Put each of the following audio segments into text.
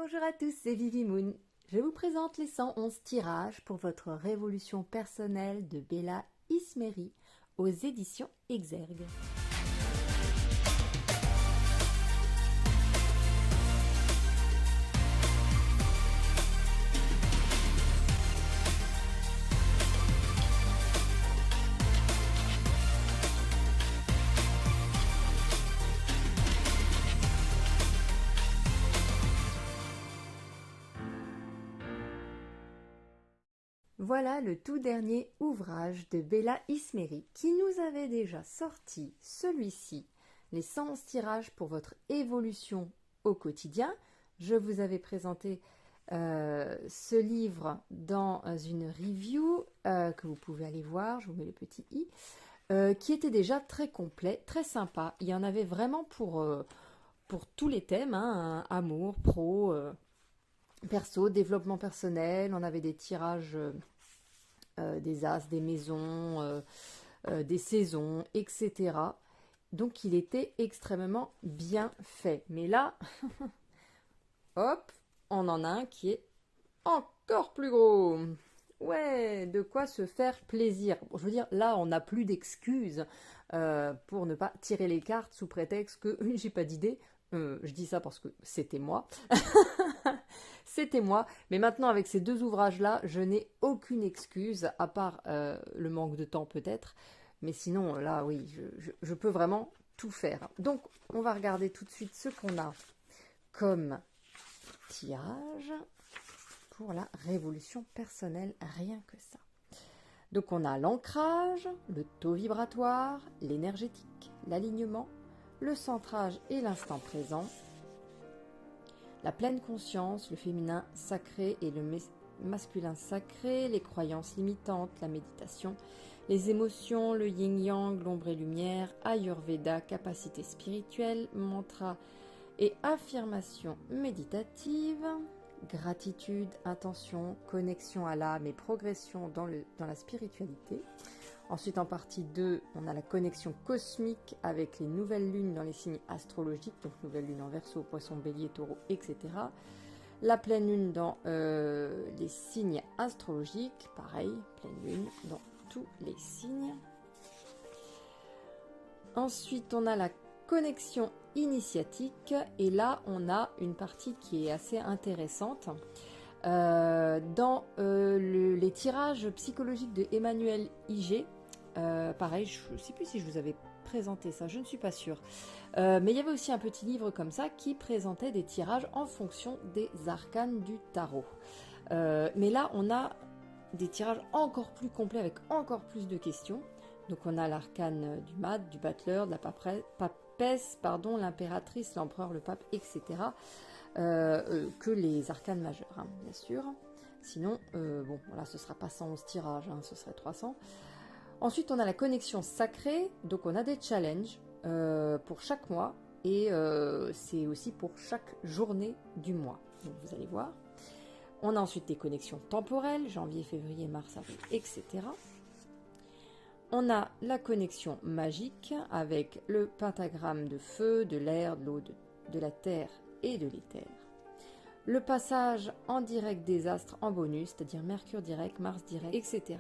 Bonjour à tous, c'est Vivi Moon. Je vous présente les 111 tirages pour votre révolution personnelle de Bella Ismeri aux éditions Exergue. Voilà le tout dernier ouvrage de Bella Ismeri qui nous avait déjà sorti celui-ci, les 111 tirages pour votre évolution au quotidien. Je vous avais présenté ce livre dans une review que vous pouvez aller voir, je vous mets le petit i, qui était déjà très complet, très sympa. Il y en avait vraiment pour tous les thèmes, hein, amour, pro, perso, développement personnel. On avait des tirages des as, des maisons, des saisons, etc. Donc il était extrêmement bien fait. Mais là, hop, on en a un qui est encore plus gros. Ouais, de quoi se faire plaisir. Bon, je veux dire, là, on n'a plus d'excuses pour ne pas tirer les cartes sous prétexte que j'ai pas d'idée. Je dis ça parce que c'était moi. C'était moi. Mais maintenant, avec ces deux ouvrages-là, je n'ai aucune excuse, à part le manque de temps peut-être. Mais sinon, là, oui, je peux vraiment tout faire. Donc, on va regarder tout de suite ce qu'on a comme tirage pour la révolution personnelle, rien que ça. Donc on a l'ancrage, le taux vibratoire, l'énergétique, l'alignement, le centrage et l'instant présent, la pleine conscience, le féminin sacré et le masculin sacré, les croyances limitantes, la méditation, les émotions, le yin-yang, l'ombre et lumière, Ayurveda, capacité spirituelle, mantra et affirmation méditative, gratitude, intention, connexion à l'âme et progression dans la spiritualité. Ensuite, en partie 2, on a la connexion cosmique avec les nouvelles lunes dans les signes astrologiques, donc nouvelle lune en Verseau, Poisson, Bélier, Taureau, etc. La pleine lune dans les signes astrologiques, pareil, pleine lune dans tous les signes. Ensuite, on a la connexion initiatique, et là, on a une partie qui est assez intéressante. Dans les tirages psychologiques de Emmanuel Ig, pareil, je ne sais plus si je vous avais présenté ça, je ne suis pas sûre. Mais il y avait aussi un petit livre comme ça qui présentait des tirages en fonction des arcanes du tarot. Mais là, on a des tirages encore plus complets avec encore plus de questions. Donc on a l'arcane du mat, du battleur, de la papesse, l'impératrice, l'empereur, le pape, etc. Que les arcanes majeures, hein, bien sûr. Sinon, bon, là, ce ne sera pas 111 tirages, hein, ce serait 300. Ensuite, on a la connexion sacrée, donc on a des challenges pour chaque mois, et c'est aussi pour chaque journée du mois. Donc, vous allez voir. On a ensuite des connexions temporelles, janvier, février, mars, avril, etc. On a la connexion magique avec le pentagramme de feu, de l'air, de l'eau, de la terre et de l'éther. Le passage en direct des astres en bonus, c'est-à-dire Mercure direct, Mars direct, etc.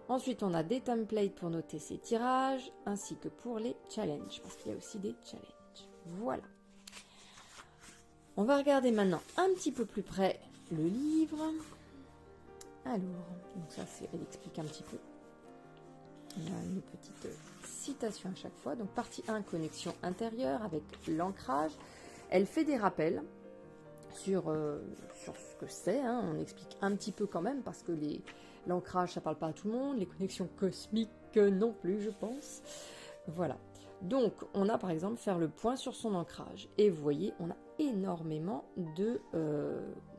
Ensuite, on a des templates pour noter ces tirages, ainsi que pour les challenges, parce qu'il y a aussi des challenges. Voilà. On va regarder maintenant un petit peu plus près le livre. Alors, donc ça, elle explique un petit peu. Il y a une petite citation à chaque fois. Donc, partie 1, connexion intérieure avec l'ancrage. Elle fait des rappels sur ce que c'est, hein. On explique un petit peu quand même, parce que l'ancrage, ça ne parle pas à tout le monde, les connexions cosmiques non plus, je pense. Voilà. Donc, on a par exemple faire le point sur son ancrage. Et vous voyez, on a énormément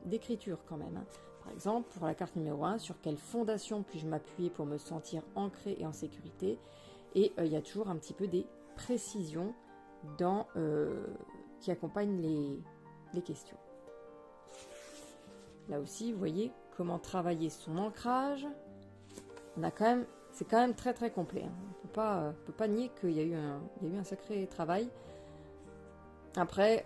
d'écriture quand même, hein. Par exemple, pour la carte numéro 1, sur quelle fondation puis-je m'appuyer pour me sentir ancré et en sécurité. Et il y a toujours un petit peu des précisions qui accompagnent les questions. Là aussi, vous voyez comment travailler son ancrage. C'est quand même très très complet, hein. On peut pas nier qu'il y a eu un sacré travail. Après,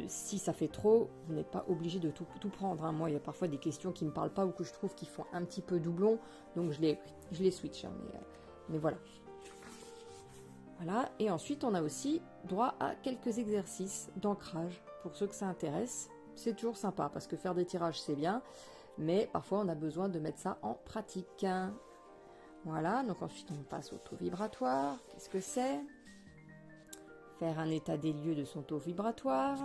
si ça fait trop, vous n'êtes pas obligé de tout prendre. Hein. Moi, il y a parfois des questions qui ne me parlent pas ou que je trouve qui font un petit peu doublon. Donc, je les switch. Hein, mais voilà. Voilà. Et ensuite, on a aussi droit à quelques exercices d'ancrage. Pour ceux que ça intéresse, c'est toujours sympa. Parce que faire des tirages, c'est bien. Mais parfois, on a besoin de mettre ça en pratique. Voilà. Donc, ensuite, on passe au taux vibratoire. Qu'est-ce que c'est ? Faire un état des lieux de son taux vibratoire.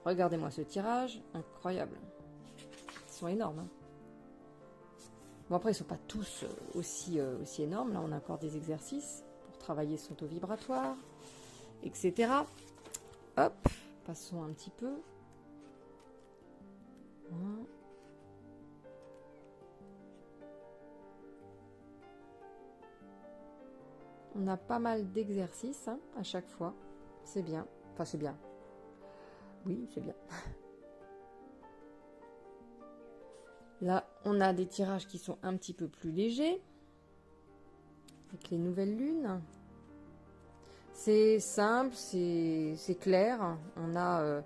Regardez-moi ce tirage, incroyable. Ils sont énormes. Hein. Bon après, ils ne sont pas tous aussi énormes. Là, on a encore des exercices pour travailler son taux vibratoire, etc. Hop, passons un petit peu. On a pas mal d'exercices hein, à chaque fois. C'est bien. Enfin, c'est bien. Oui, c'est bien. Là, on a des tirages qui sont un petit peu plus légers. Avec les nouvelles lunes. C'est simple, c'est clair. On a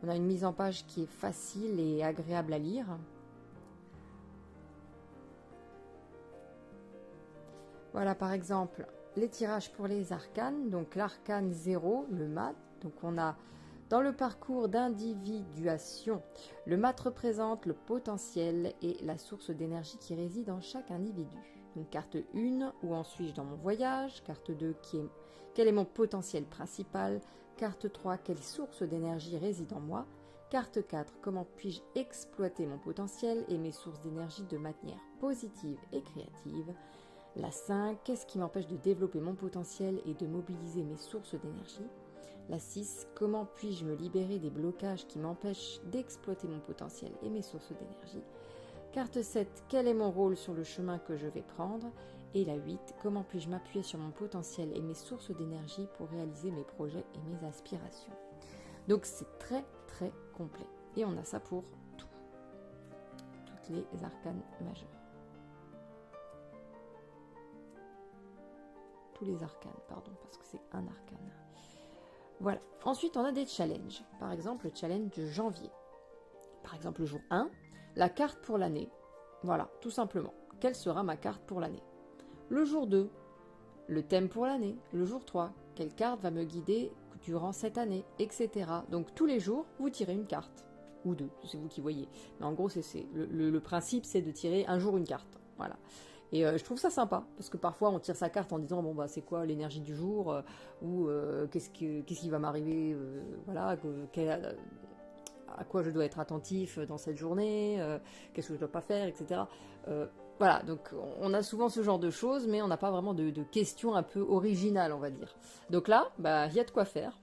une mise en page qui est facile et agréable à lire. Voilà, par exemple, les tirages pour les arcanes. Donc, l'arcane 0, le mat. Donc, on a... Dans le parcours d'individuation, le mat représente le potentiel et la source d'énergie qui réside en chaque individu. Donc carte 1, où en suis-je dans mon voyage? Carte 2, quel est mon potentiel principal? Carte 3, quelle source d'énergie réside en moi? Carte 4, comment puis-je exploiter mon potentiel et mes sources d'énergie de manière positive et créative? La 5, qu'est-ce qui m'empêche de développer mon potentiel et de mobiliser mes sources d'énergie? La 6, comment puis-je me libérer des blocages qui m'empêchent d'exploiter mon potentiel et mes sources d'énergie? Carte 7, quel est mon rôle sur le chemin que je vais prendre? Et la 8, comment puis-je m'appuyer sur mon potentiel et mes sources d'énergie pour réaliser mes projets et mes aspirations? Donc c'est très très complet. Et on a ça pour toutes les arcanes majeures. Tous les arcanes, pardon, parce que c'est un arcane. Voilà. Ensuite, on a des challenges. Par exemple, le challenge de janvier. Par exemple, le jour 1, la carte pour l'année. Voilà, tout simplement. Quelle sera ma carte pour l'année? Le jour 2, le thème pour l'année. Le jour 3, quelle carte va me guider durant cette année, etc. Donc, tous les jours, vous tirez une carte. Ou deux, c'est vous qui voyez. Mais en gros, le principe, c'est de tirer un jour une carte. Voilà. Et je trouve ça sympa, parce que parfois on tire sa carte en disant, bon bah c'est quoi l'énergie du jour, ou qu'est-ce qui va m'arriver, voilà, à quoi je dois être attentif dans cette journée, qu'est-ce que je dois pas faire, etc. Voilà, donc on a souvent ce genre de choses, mais on n'a pas vraiment de questions un peu originales, on va dire. Donc là, bah, il y a de quoi faire,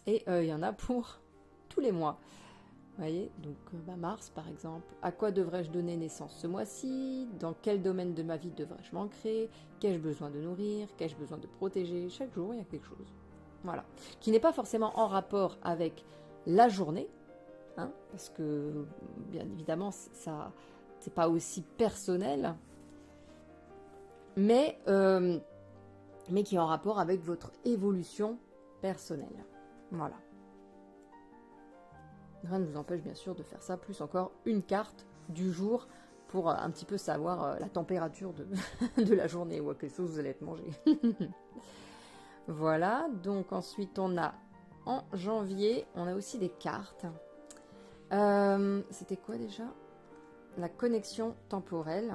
et il y en a pour tous les mois. Vous voyez, donc Mars par exemple, à quoi devrais-je donner naissance ce mois-ci? Dans quel domaine de ma vie devrais-je m'ancrer? Qu'ai-je besoin de nourrir? Qu'ai-je besoin de protéger? Chaque jour, il y a quelque chose. Voilà. Qui n'est pas forcément en rapport avec la journée, hein, parce que, bien évidemment, ça, c'est pas aussi personnel, mais qui est en rapport avec votre évolution personnelle. Voilà. Rien ne vous empêche bien sûr de faire ça, plus encore une carte du jour pour un petit peu savoir la température de la journée ou à quelle sauce vous allez être mangé. Voilà, donc ensuite on a en janvier, on a aussi des cartes. C'était quoi déjà? La connexion temporelle.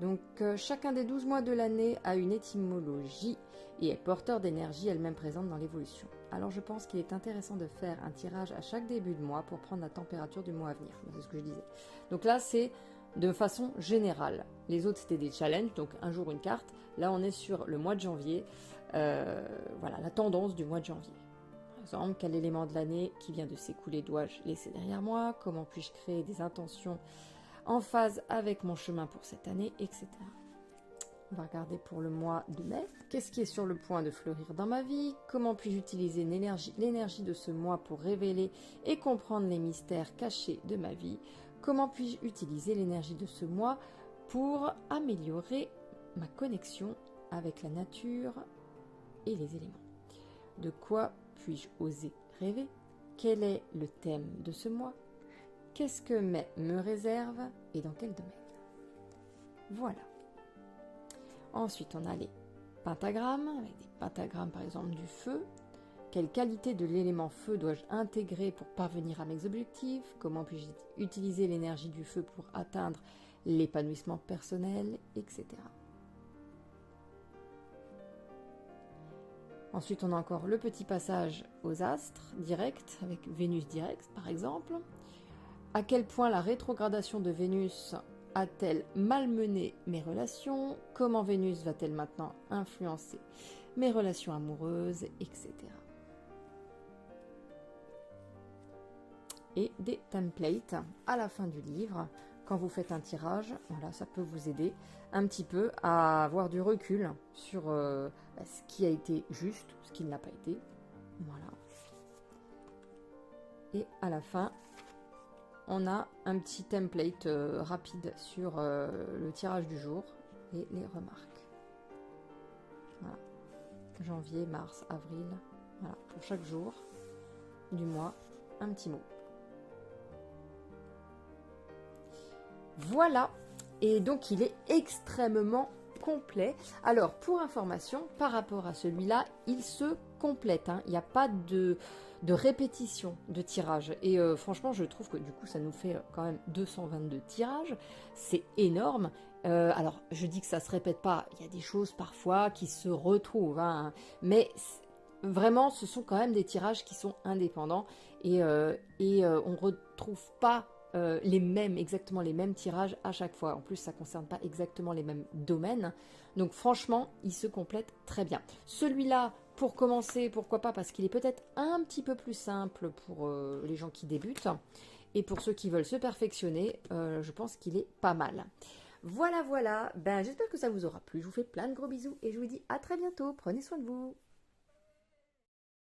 Donc chacun des 12 mois de l'année a une étymologie et est porteur d'énergie elle-même présente dans l'évolution. Alors je pense qu'il est intéressant de faire un tirage à chaque début de mois pour prendre la température du mois à venir. C'est ce que je disais. Donc là c'est de façon générale. Les autres c'était des challenges, donc un jour une carte. Là on est sur le mois de janvier. Voilà, la tendance du mois de janvier. Par exemple, quel élément de l'année qui vient de s'écouler dois-je laisser derrière moi? Comment puis-je créer des intentions en phase avec mon chemin pour cette année, etc. On va regarder pour le mois de mai. Qu'est-ce qui est sur le point de fleurir dans ma vie? Comment puis-je utiliser l'énergie de ce mois pour révéler et comprendre les mystères cachés de ma vie? Comment puis-je utiliser l'énergie de ce mois pour améliorer ma connexion avec la nature et les éléments? De quoi puis-je oser rêver? Quel est le thème de ce mois? Qu'est-ce que mai me réserve et dans quel domaine? Voilà. Ensuite, on a les pentagrammes, avec des pentagrammes par exemple du feu. Quelle qualité de l'élément feu dois-je intégrer pour parvenir à mes objectifs? Comment puis-je utiliser l'énergie du feu pour atteindre l'épanouissement personnel, etc. Ensuite, on a encore le petit passage aux astres directs, avec Vénus direct par exemple. À quel point la rétrogradation de Vénus a-t-elle malmené mes relations? Comment Vénus va-t-elle maintenant influencer mes relations amoureuses, etc. Et des templates à la fin du livre. Quand vous faites un tirage, voilà, ça peut vous aider un petit peu à avoir du recul sur ce qui a été juste, ce qui ne l'a pas été. Voilà. Et à la fin, on a un petit template rapide sur le tirage du jour et les remarques. Voilà. Janvier, mars, avril. Voilà. Pour chaque jour du mois, un petit mot. Voilà, et donc il est extrêmement complet. Alors, pour information, par rapport à celui-là, il se complète. Hein. Il n'y a pas de répétition de tirage. Et franchement, je trouve que du coup, ça nous fait quand même 222 tirages. C'est énorme. Alors, je dis que ça ne se répète pas. Il y a des choses parfois qui se retrouvent. Hein. Mais vraiment, ce sont quand même des tirages qui sont indépendants. Et on ne retrouve pas exactement les mêmes tirages à chaque fois. En plus, ça ne concerne pas exactement les mêmes domaines. Donc franchement, il se complète très bien. Celui-là, pour commencer, pourquoi pas, parce qu'il est peut-être un petit peu plus simple pour les gens qui débutent. Et pour ceux qui veulent se perfectionner, je pense qu'il est pas mal. Voilà, voilà. Ben, j'espère que ça vous aura plu. Je vous fais plein de gros bisous et je vous dis à très bientôt. Prenez soin de vous.